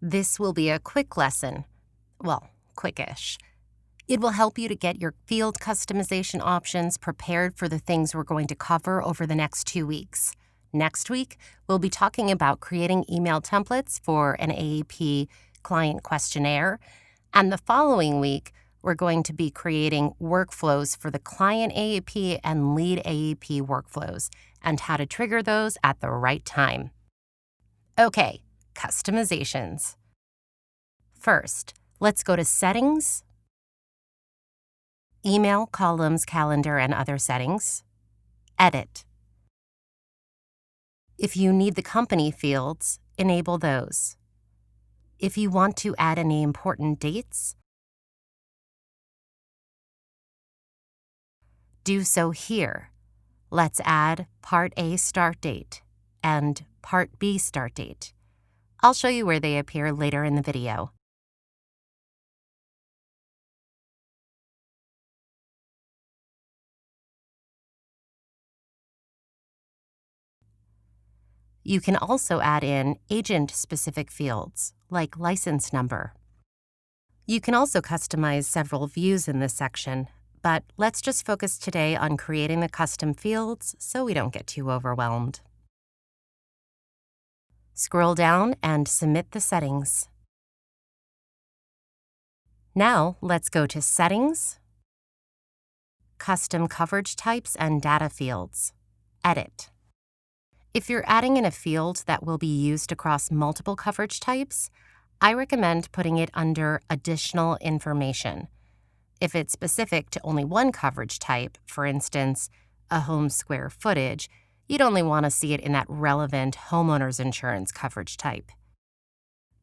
This will be a quick lesson. Well, quickish. It will help you to get your field customization options prepared for the things we're going to cover over the next 2 weeks. Next week, we'll be talking about creating email templates for an AAP client questionnaire. And the following week, we're going to be creating workflows for the client AAP and lead AAP workflows and how to trigger those at the right time. Okay, customizations. First, let's go to Settings, Email, Columns, Calendar, and Other Settings, Edit. If you need the company fields, enable those. If you want to add any important dates, do so here. Let's add Part A start date and Part B start date. I'll show you where they appear later in the video. You can also add in agent-specific fields, like license number. You can also customize several views in this section, but let's just focus today on creating the custom fields so we don't get too overwhelmed. Scroll down and submit the settings. Now, let's go to Settings, Custom Coverage Types and Data Fields, Edit. If you're adding in a field that will be used across multiple coverage types, I recommend putting it under Additional Information. If it's specific to only one coverage type, for instance, a home's square footage, you'd only want to see it in that relevant homeowner's insurance coverage type.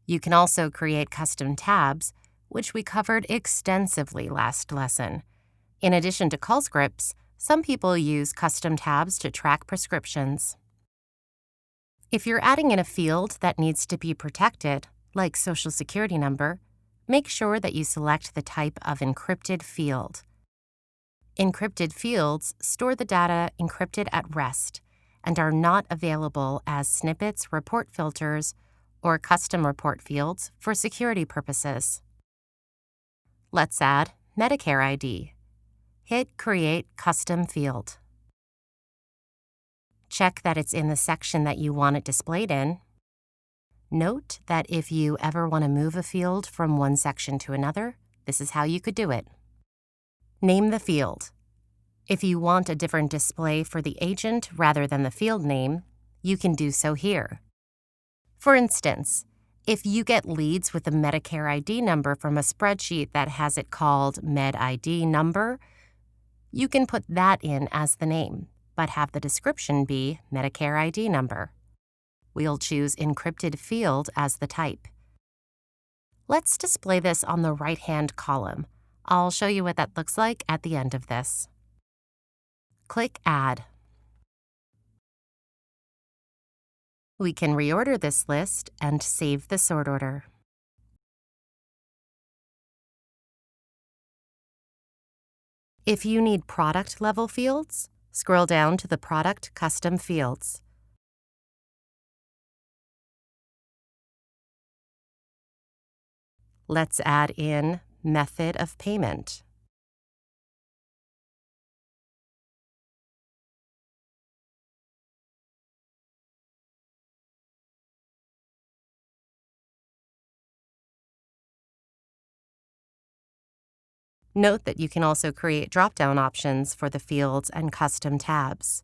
You can also create custom tabs, which we covered extensively last lesson. In addition to call scripts, some people use custom tabs to track prescriptions. If you're adding in a field that needs to be protected, like Social Security number, make sure that you select the type of encrypted field. Encrypted fields store the data encrypted at rest and are not available as snippets, report filters, or custom report fields for security purposes. Let's add Medicare ID. Hit Create Custom Field. Check that it's in the section that you want it displayed in. Note that if you ever want to move a field from one section to another, this is how you could do it. Name the field. If you want a different display for the agent rather than the field name, you can do so here. For instance, if you get leads with a Medicare ID number from a spreadsheet that has it called Med ID number, you can put that in as the name, but have the description be Medicare ID number. We'll choose Encrypted Field as the type. Let's display this on the right-hand column. I'll show you what that looks like at the end of this. Click Add. We can reorder this list and save the sort order. If you need product-level fields, scroll down to the Product Custom Fields. Let's add in Method of Payment. Note that you can also create drop-down options for the fields and custom tabs.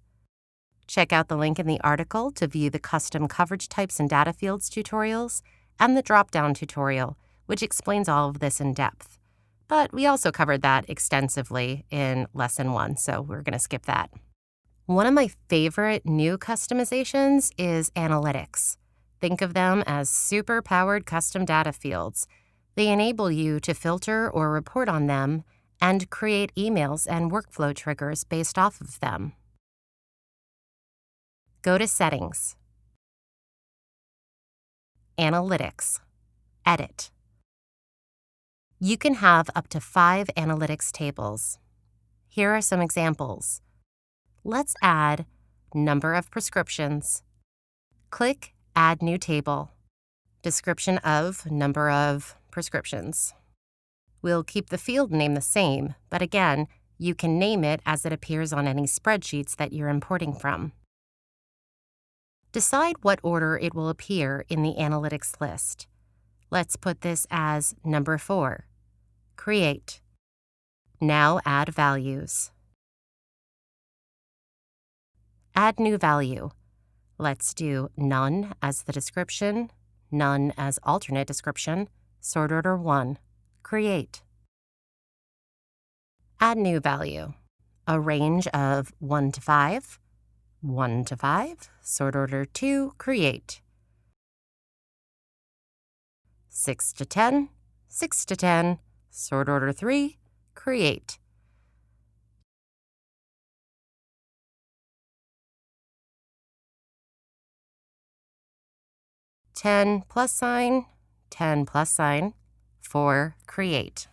Check out the link in the article to view the custom coverage types and data fields tutorials and the drop-down tutorial, which explains all of this in depth. But we also covered that extensively in Lesson 1, so we're going to skip that. One of my favorite new customizations is analytics. Think of them as super-powered custom data fields. They enable you to filter or report on them and create emails and workflow triggers based off of them. Go to Settings, Analytics, Edit. You can have up to 5 analytics tables. Here are some examples. Let's add Number of Prescriptions. Click Add New Table. Description of number of prescriptions. We'll keep the field name the same, but again, you can name it as it appears on any spreadsheets that you're importing from. Decide what order it will appear in the analytics list. Let's put this as number 4. Create. Now add values. Add new value. Let's do none as the description, none as alternate description, sort order 1. Create. Add new value. A range of 1 to 5, 1 to 5, sort order 2, create. 6 to 10, 6 to 10, sort order 3, create. $10 plus sign, $10 plus sign, 4, create.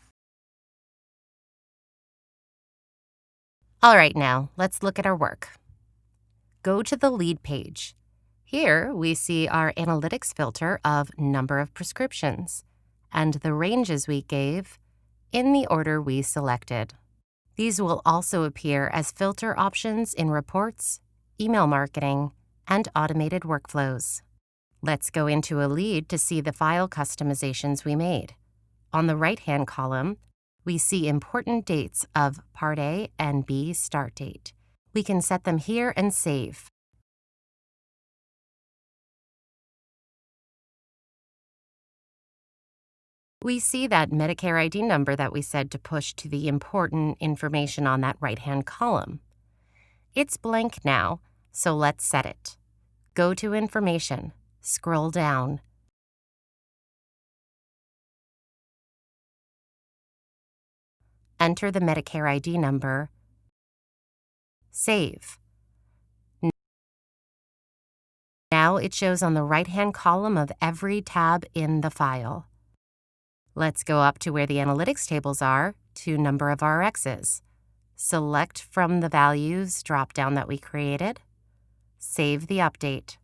All right, now let's look at our work. Go to the lead page. Here we see our analytics filter of number of prescriptions and the ranges we gave in the order we selected. These will also appear as filter options in reports, email marketing, and automated workflows. Let's go into a lead to see the file customizations we made. On the right-hand column, we see important dates of Part A and B start date. We can set them here and save. We see that Medicare ID number that we said to push to the important information on that right-hand column. It's blank now, so let's set it. Go to Information, scroll down. Enter the Medicare ID number. Save. Now it shows on the right-hand column of every tab in the file. Let's go up to where the analytics tables are to number of RXs. Select from the values drop-down that we created. Save the update.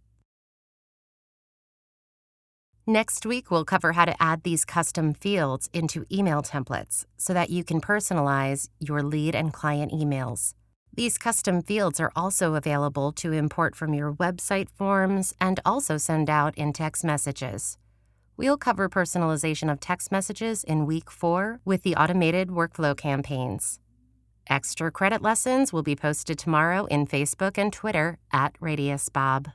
Next week, we'll cover how to add these custom fields into email templates so that you can personalize your lead and client emails. These custom fields are also available to import from your website forms and also send out in text messages. We'll cover personalization of text messages in week 4 with the automated workflow campaigns. Extra credit lessons will be posted tomorrow in Facebook and Twitter @radiusbob.